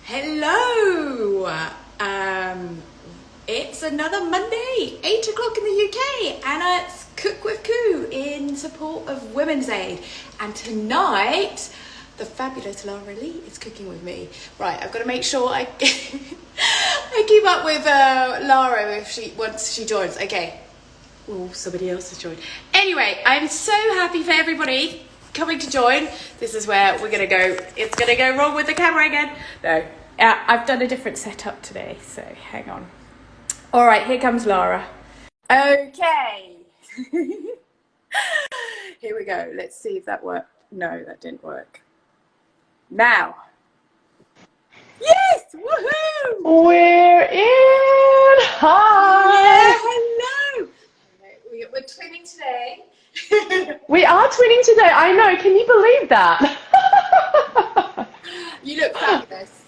Hello! It's another Monday, 8 o'clock in the UK, and it's Cook with Khoo in support of Women's Aid. And tonight, the fabulous Lara Lee is cooking with me. Right, I've got to make sure I keep up with Lara once she joins. Okay. Oh, somebody else has joined. Anyway, I'm so happy for everybody coming to join. This is where we're gonna go. It's gonna go wrong with the camera again. No, I've done a different setup today, so hang on. All right, here comes Lara. Okay. Here we go. Let's see if that worked. No, that didn't work. Now. Yes! Woohoo! We're in! Hi! Yeah, hello! We're twinning today. We are twinning today. I know. Can you believe that? You look fabulous.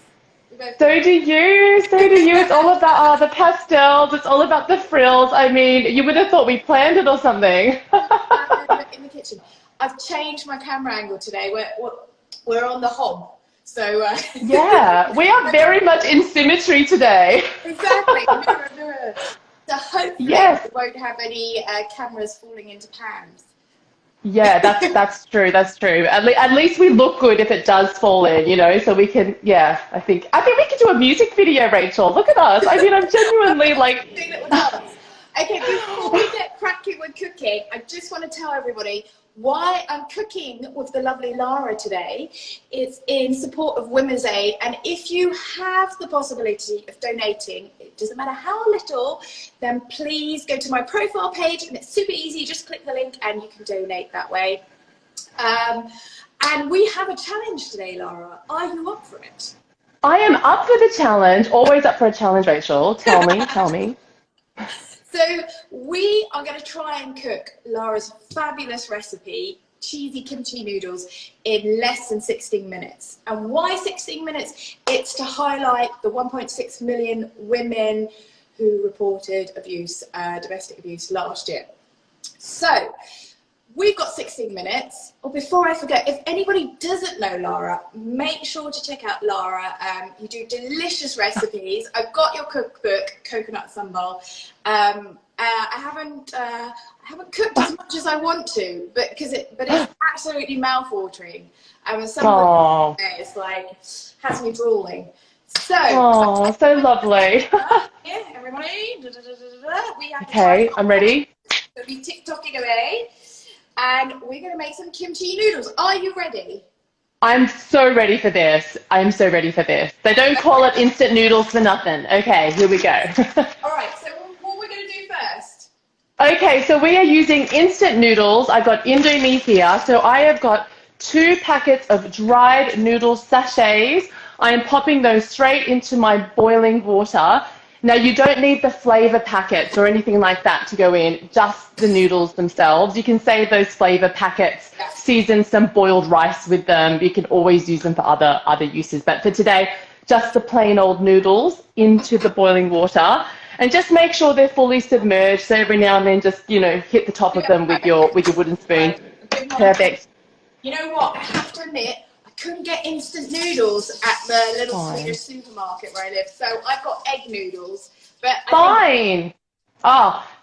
So do you. So do you. It's all about the pastels. It's all about the frills. I mean, you would have thought we planned it or something. In the kitchen. I've changed my camera angle today. We're on the hob. So Yeah, we are very much in symmetry today. Exactly. Mirror, mirror. So hopefully we won't have any cameras falling into pans. Yeah, that's true. That's true. At least we look good if it does fall in, you know. So we can. Yeah, I think we could do a music video, Rachel. Look at us. I mean, I'm genuinely like. Okay, before we get cracking with cooking, I just want to tell everybody why I'm cooking with the lovely Lara today. It's in support of Women's Aid, and if you have the possibility of donating, it doesn't matter how little, then please go to my profile page, and it's super easy. Just click the link and you can donate that way. And we have a challenge today, Lara. Are you up for it? I am up for the challenge. Always up for a challenge, Rachel. Tell me, tell me. So we are going to try and cook Lara's fabulous recipe, Cheesy Kimchi Noodles, in less than 16 minutes. And why 16 minutes? It's to highlight the 1.6 million women who reported abuse, domestic abuse last year. So we've got 16 minutes. Oh, before I forget, if anybody doesn't know Lara, make sure to check out Lara. You do delicious recipes. I've got your cookbook, Coconut Sambal. I haven't cooked as much as I want to, but it's absolutely mouth-watering. Some it's like has me drooling. So, so lovely. Yeah, everybody. We have Okay, I'm ready. So be TikToking away. And we're going to make some kimchi noodles. Are you ready? I'm so ready for this. I'm so ready for this. They don't call it instant noodles for nothing. Okay, here we go. All right, so what we're going to do first? Okay, so we are using instant noodles. I've got Indomie here. So I have got 2 packets of dried noodle sachets. I am popping those straight into my boiling water. Now, you don't need the flavor packets or anything like that to go in, just the noodles themselves. You can save those flavor packets, season some boiled rice with them. You can always use them for other uses. But for today, just the plain old noodles into the boiling water. And just make sure they're fully submerged. So every now and then just, you know, hit the top of them with your wooden spoon. Perfect. You know what? I have to admit, couldn't get instant noodles at the little Swedish supermarket where I live, so I've got egg noodles. But Fine.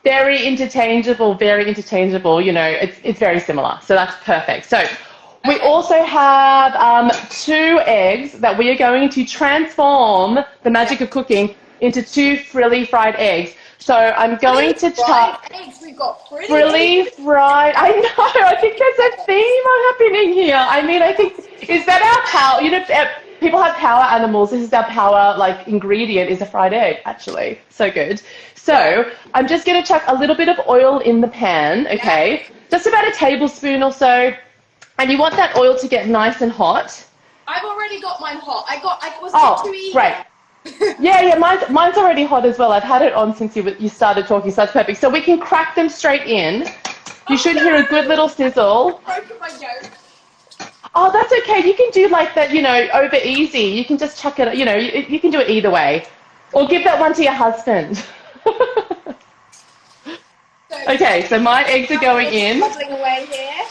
Very interchangeable, very interchangeable. You know, it's very similar, so that's perfect. So we also have 2 eggs that we are going to transform the magic of cooking into 2 frilly fried eggs. So I'm going to chuck We've got frilly fried. I know. I think there's a theme happening here. I mean, I think is that our power? You know, people have power animals. This is our power ingredient is a fried egg. Actually, so good. So I'm just going to chuck a little bit of oil in the pan. Okay, just about a tablespoon or so, and you want that oil to get nice and hot. I've already got mine hot. I was too eager. Great. Yeah, mine's already hot as well. I've had it on since you started talking, so that's perfect. So we can crack them straight in. You should hear a good little sizzle. Broken my yolk. Oh, that's okay. You can do like that, you know, over easy. You can just chuck it, you know, you can do it either way. Or give that one to your husband. Okay, so my eggs are going in. Bubbling away here.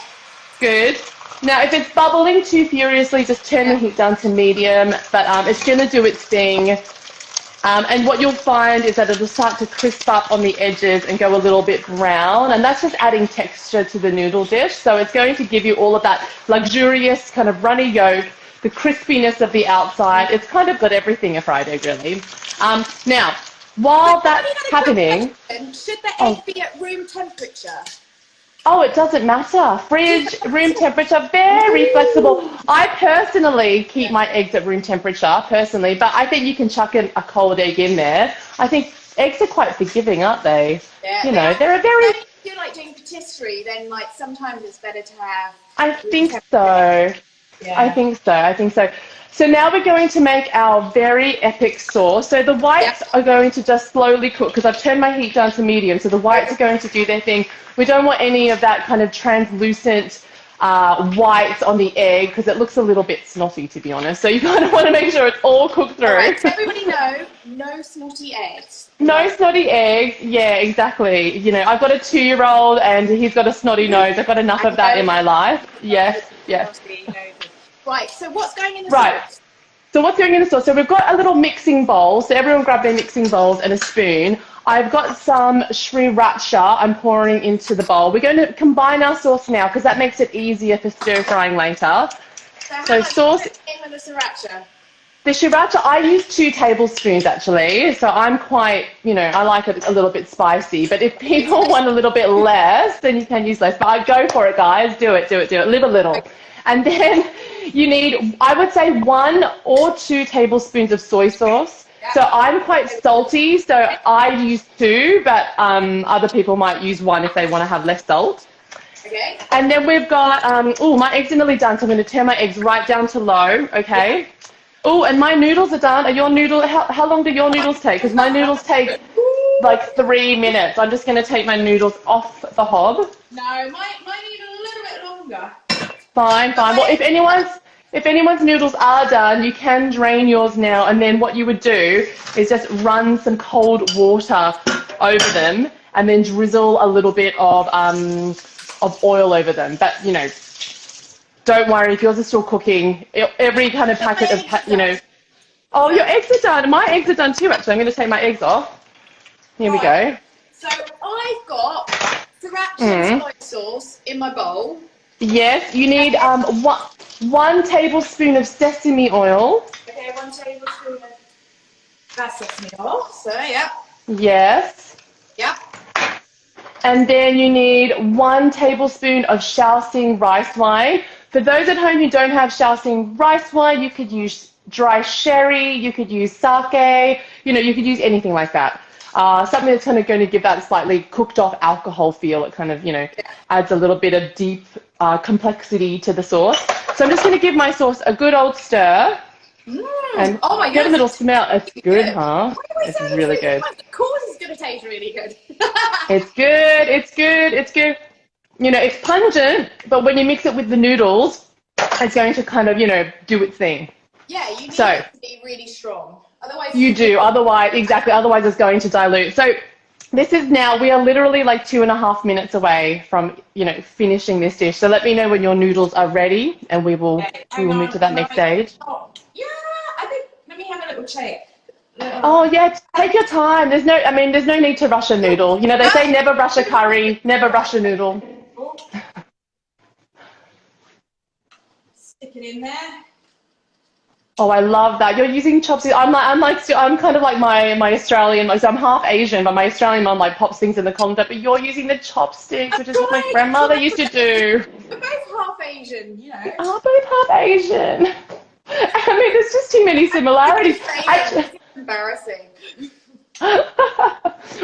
Good. Now, if it's bubbling too furiously, just turn the heat down to medium, but it's going to do its thing. And what you'll find is that it'll start to crisp up on the edges and go a little bit brown, and that's just adding texture to the noodle dish. So it's going to give you all of that luxurious kind of runny yolk, the crispiness of the outside. It's kind of got everything a fried egg, really. Now, while that's happening... Should the egg be at room temperature? Oh, it doesn't matter. Fridge, room temperature, very flexible. I personally keep my eggs at room temperature, personally, but I think you can chuck a cold egg in there. I think eggs are quite forgiving, aren't they? Yeah, you know, they're a very... If you're like doing patisserie, then like sometimes it's better to have... I think so. Yeah. I think so. So now we're going to make our very epic sauce. So the whites are going to just slowly cook because I've turned my heat down to medium. So the whites are going to do their thing. We don't want any of that kind of translucent whites on the egg because it looks a little bit snotty, to be honest. So you kind of want to make sure it's all cooked through. All right, so everybody know, no snotty eggs. No snotty eggs. Yeah, exactly. You know, I've got a 2-year-old and he's got a snotty nose. I've got enough of that in my life. Yes. Right, so what's going in the sauce? So what's going in the sauce? So we've got a little mixing bowl. So everyone grab their mixing bowls and a spoon. I've got some sriracha I'm pouring into the bowl. We're going to combine our sauce now because that makes it easier for stir frying later. So sauce in with the sriracha? The sriracha, I use 2 tablespoons actually. So I'm quite, you know, I like it a little bit spicy. But if people want a little bit less, then you can use less. But I go for it, guys. Do it. Live a little. Okay. And then you need, I would say, 1 or 2 tablespoons of soy sauce. So I'm quite salty, so I use 2, but other people might use 1 if they want to have less salt. Okay. And then we've got, my eggs are nearly done, so I'm going to turn my eggs right down to low, okay? Oh, and my noodles are done. Are your noodles, how long do your noodles take? Because my noodles take like 3 minutes. I'm just going to take my noodles off the hob. No, mine need a little bit longer. Fine. Well, if anyone's noodles are done, you can drain yours now, and then what you would do is just run some cold water over them, and then drizzle a little bit of oil over them. But you know, don't worry if yours are still cooking. Every kind of packet of, you know. Oh, your eggs are done. My eggs are done too. Actually, I'm going to take my eggs off. Here we go. So I've got sriracha soy sauce in my bowl. Yes, you need 1 tablespoon of sesame oil. Okay, 1 tablespoon of that sesame oil. So, yeah. Yes. Yep. And then you need 1 tablespoon of Shaoxing rice wine. For those at home who don't have Shaoxing rice wine, you could use dry sherry, you could use sake, you know, you could use anything like that. Something that's kind of going to give that slightly cooked off alcohol feel. It kind of, you know, adds a little bit of deep complexity to the sauce. So I'm just going to give my sauce a good old stir. And oh my get a little smell. It's good, huh? It's really good. Of course it's going to taste really good. It's good. You know, it's pungent, but when you mix it with the noodles, it's going to kind of, you know, do its thing. Yeah, you need it to be really strong. Otherwise, you do. Otherwise it's going to dilute. So this is now, we are literally like 2.5 minutes away from, you know, finishing this dish. So let me know when your noodles are ready and we will move to that next stage. Oh, yeah, I think, let me have a little check. Oh yeah, take your time. There's no need to rush a noodle. You know, they say never rush a curry, never rush a noodle. Stick it in there. Oh, I love that. You're using chopsticks. I'm kind of like my Australian, so I'm half Asian, but my Australian mum like pops things in the colander, but you're using the chopsticks, which is what my grandmother used to do. We're both half Asian, you know. Oh, both half Asian. I mean, there's just too many similarities. It's embarrassing.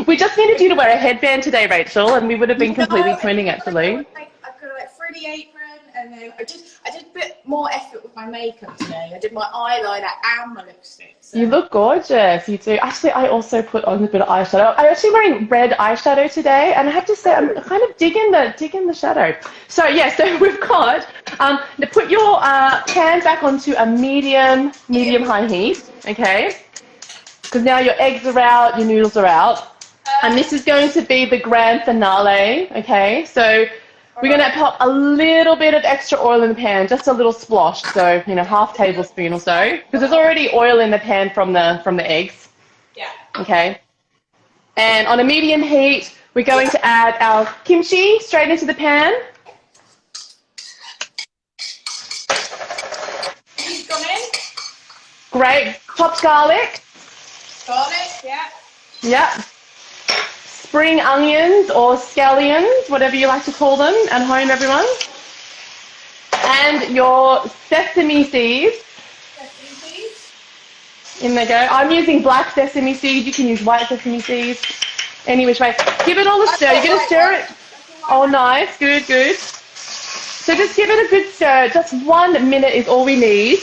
We just needed you to wear a headband today, Rachel, and we would have been completely twinning, actually. I've got like frilly apron, and then I did a bit more effort with my makeup today. I did my eyeliner and my lipstick. So. You look gorgeous. You do. Actually, I also put on a bit of eyeshadow. I'm actually wearing red eyeshadow today, and I have to say I'm kind of digging the shadow. So yeah, so we've got to put your pan back onto a medium high heat, okay? Because now your eggs are out, your noodles are out, and this is going to be the grand finale, okay? So We're going to pop a little bit of extra oil in the pan, just a little splosh, so, you know, half tablespoon or so, because there's already oil in the pan from the eggs. Yeah. Okay. And on a medium heat, we're going to add our kimchi straight into the pan. He's gone in. Great. Chopped garlic. Garlic, yeah. Yep. Spring onions or scallions, whatever you like to call them at home, everyone. And your sesame seeds. Sesame seeds. In they go. I'm using black sesame seeds. You can use white sesame seeds. Any which way. Give it all a stir. You're going to stir it. Oh, nice. Good, good. So just give it a good stir. Just 1 minute is all we need.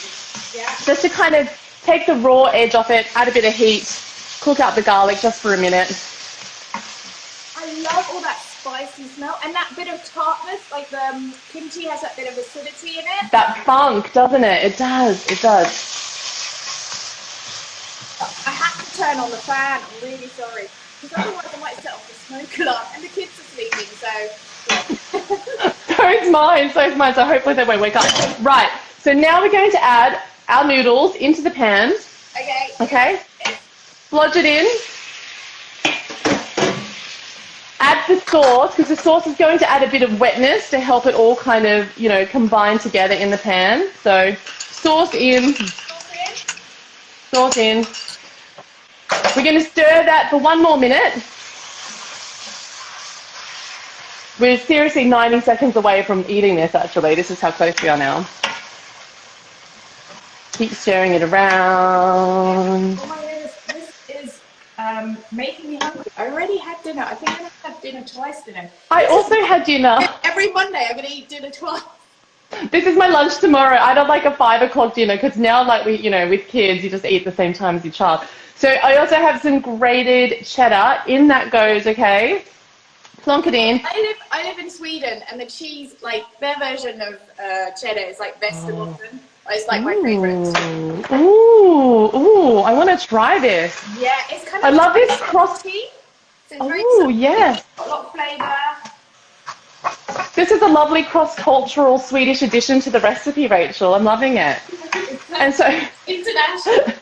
Yeah. Just to kind of take the raw edge off it, add a bit of heat, cook out the garlic just for a minute. I love all that spicy smell and that bit of tartness, like the kimchi has that bit of acidity in it. That funk, doesn't it? It does, it does. I have to turn on the fan, I'm really sorry. Because otherwise I might set off the smoke alarm and the kids are sleeping, so yeah. So's mine, so hopefully they won't wake up. Right, so now we're going to add our noodles into the pan. Okay. Okay. Lodge it in. Add the sauce, because the sauce is going to add a bit of wetness to help it all kind of, you know, combine together in the pan. So sauce in. Sauce in. We're going to stir that for 1 more minute. We're seriously 90 seconds away from eating this, actually. This is how close we are now. Keep stirring it around. Oh my goodness, this is making me hungry. I already had dinner. I think I'm going to have dinner twice today. I also had dinner. Every Monday I'm going to eat dinner twice. This is my lunch tomorrow. I don't like a 5 o'clock dinner because now, like with kids, you just eat at the same time as your child. So I also have some grated cheddar. In that goes, okay? Plonk it in. I live in Sweden, and the cheese, like their version of cheddar is like Västerbottensen. It's like my favourite. Ooh, I want to try this. Yeah, it's kind of. I love this crusty. Oh, yes. A lot of flavour. This is a lovely cross-cultural Swedish addition to the recipe, Rachel. I'm loving it. And so International.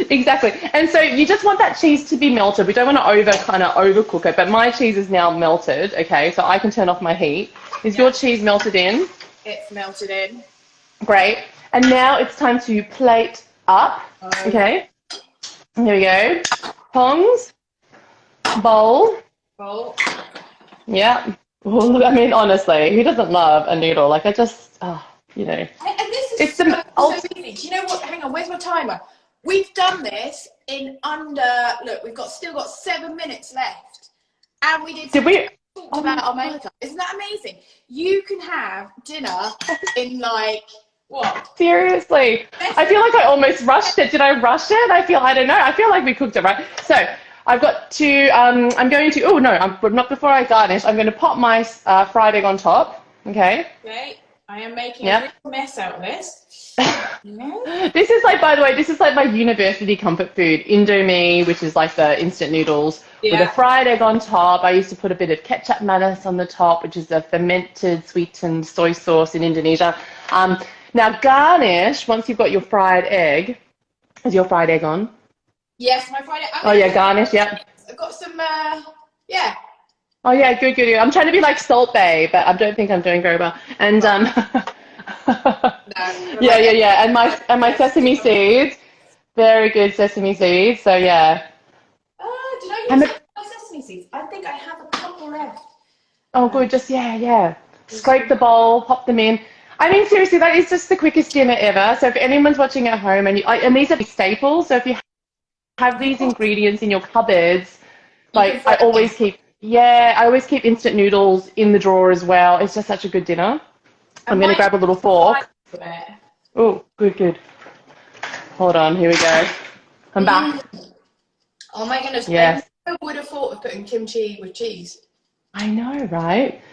Exactly. And so you just want that cheese to be melted. We don't want to overcook it, but my cheese is now melted, okay? So I can turn off my heat. Is your cheese melted in? It's melted in. Great. And now it's time to plate up. Okay. Here we go. Tongs. Bowl. Yeah. Well, I mean, honestly, who doesn't love a noodle? Like, I just, you know. And this is so easy. Do you know what? Hang on, where's my timer? We've done this in under, look, still got 7 minutes left. And we talked about our makeup. Isn't that amazing? You can have dinner in like, what? Seriously. I feel like I almost rushed it. Did I rush it? I don't know. I feel like we cooked it right. So I've got to, not before I garnish. I'm going to pop my fried egg on top. Okay. Okay. I am making a real mess out of this. This is like, by the way, this is like my university comfort food, Indomie, which is like the instant noodles with a fried egg on top. I used to put a bit of ketchup manis on the top, which is a fermented sweetened soy sauce in Indonesia. Now garnish, once you've got your fried egg, is your fried egg on? Yes, my fried egg. Oh yeah, garnish, yeah. I've got some, yeah. Oh yeah, good. I'm trying to be like Salt Bae, but I don't think I'm doing very well. And yeah. And my sesame seeds, very good sesame seeds. So yeah. Did I use my sesame seeds? I think I have a couple left. Oh good, just yeah. Scrape the bowl, pop them in. I mean seriously, that is just the quickest dinner ever. So if anyone's watching at home and these are staples, so if you have these ingredients in your cupboards, like I always keep instant noodles in the drawer as well. It's just such a good dinner. I'm going to grab a little fork. Oh, good. Hold on, here we go. I'm back. Oh my goodness. Yes. I would have thought of putting kimchi with cheese. I know, right?